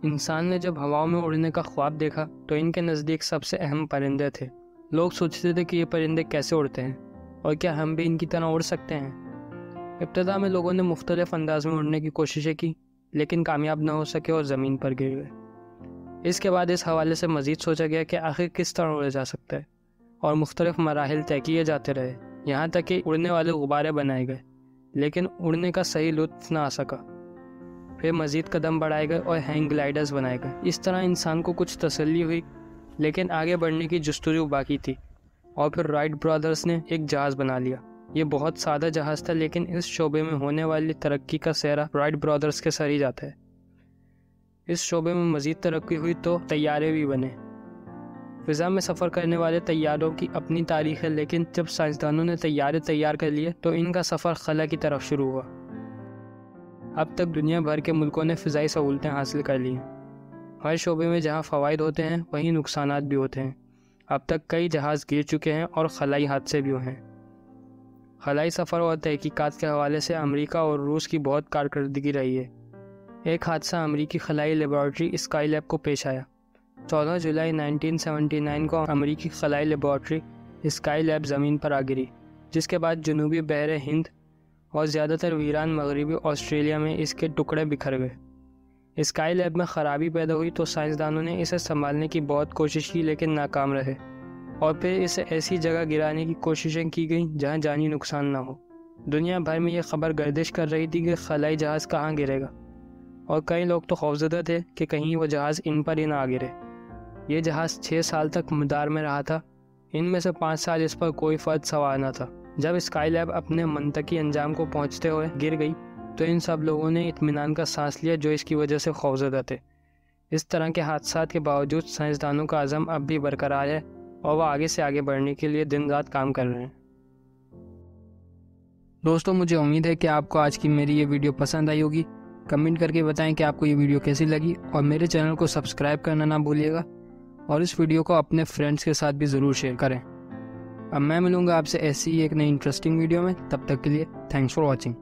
انسان نے جب ہواؤں میں اڑنے کا خواب دیکھا تو ان کے نزدیک سب سے اہم پرندے تھے۔ لوگ سوچتے تھے کہ یہ پرندے کیسے اڑتے ہیں اور کیا ہم بھی ان کی طرح اڑ سکتے ہیں۔ ابتدا میں لوگوں نے مختلف انداز میں اڑنے کی کوششیں کی، لیکن کامیاب نہ ہو سکے اور زمین پر گر گئے۔ اس کے بعد اس حوالے سے مزید سوچا گیا کہ آخر کس طرح اڑا جا سکتا ہے، اور مختلف مراحل طے کیے جاتے رہے، یہاں تک کہ اڑنے والے غبارے بنائے گئے، لیکن اڑنے کا صحیح لطف نہ آ سکا۔ پھر مزید قدم بڑھائے گئے اور ہینگ گلائڈرز بنائے گئے۔ اس طرح انسان کو کچھ تسلی ہوئی، لیکن آگے بڑھنے کی جستجو باقی تھی، اور پھر رائٹ برادرز نے ایک جہاز بنا لیا۔ یہ بہت سادہ جہاز تھا، لیکن اس شعبے میں ہونے والی ترقی کا سہرا رائٹ برادرز کے سر ہی جاتا ہے۔ اس شعبے میں مزید ترقی ہوئی تو طیارے بھی بنے۔ فضا میں سفر کرنے والے طیاروں کی اپنی تاریخ ہے، لیکن جب سائنسدانوں نے طیارے تیار کر لیے تو ان کا سفر خلا کی طرف شروع ہوا۔ اب تک دنیا بھر کے ملکوں نے فضائی سہولتیں حاصل کر لی ہیں۔ ہر شعبے میں جہاں فوائد ہوتے ہیں وہیں نقصانات بھی ہوتے ہیں۔ اب تک کئی جہاز گر چکے ہیں اور خلائی حادثے بھی ہوئے ہیں۔ خلائی سفر اور تحقیقات کے حوالے سے امریکہ اور روس کی بہت کارکردگی رہی ہے۔ ایک حادثہ امریکی خلائی لیبارٹری اسکائی لیب کو پیش آیا۔ 14 جولائی 1979 کو امریکی خلائی لیبارٹری اسکائی لیب زمین پر آ گری، جس کے بعد جنوبی بحر ہند اور زیادہ تر ویران مغربی آسٹریلیا میں اس کے ٹکڑے بکھر گئے۔ اسکائی لیب میں خرابی پیدا ہوئی تو سائنسدانوں نے اسے سنبھالنے کی بہت کوشش کی، لیکن ناکام رہے، اور پھر اسے ایسی جگہ گرانے کی کوششیں کی گئیں جہاں جانی نقصان نہ ہو۔ دنیا بھر میں یہ خبر گردش کر رہی تھی کہ خلائی جہاز کہاں گرے گا، اور کئی لوگ تو خوفزدہ تھے کہ کہیں وہ جہاز ان پر ہی نہ آ گرے۔ یہ جہاز 6 سال تک مدار میں رہا تھا، ان میں سے 5 سال اس پر کوئی فرد سوار نہ تھا۔ جب اسکائی لیب اپنے منطقی انجام کو پہنچتے ہوئے گر گئی تو ان سب لوگوں نے اطمینان کا سانس لیا جو اس کی وجہ سے خوفزدہ تھے۔ اس طرح کے حادثات کے باوجود سائنسدانوں کا عزم اب بھی برقرار ہے، اور وہ آگے سے آگے بڑھنے کے لیے دن رات کام کر رہے ہیں۔ دوستوں، مجھے امید ہے کہ آپ کو آج کی میری یہ ویڈیو پسند آئی ہوگی۔ کمنٹ کر کے بتائیں کہ آپ کو یہ ویڈیو کیسی لگی، اور میرے چینل کو سبسکرائب کرنا نہ بھولیے گا، اور اس ویڈیو کو اپنے فرینڈس کے ساتھ بھی ضرور شیئر کریں۔ اب میں ملوں گا آپ سے ایسی ہی ایک نئی انٹرسٹنگ ویڈیو میں، تب تک کے لیے تھینکس فار واچنگ۔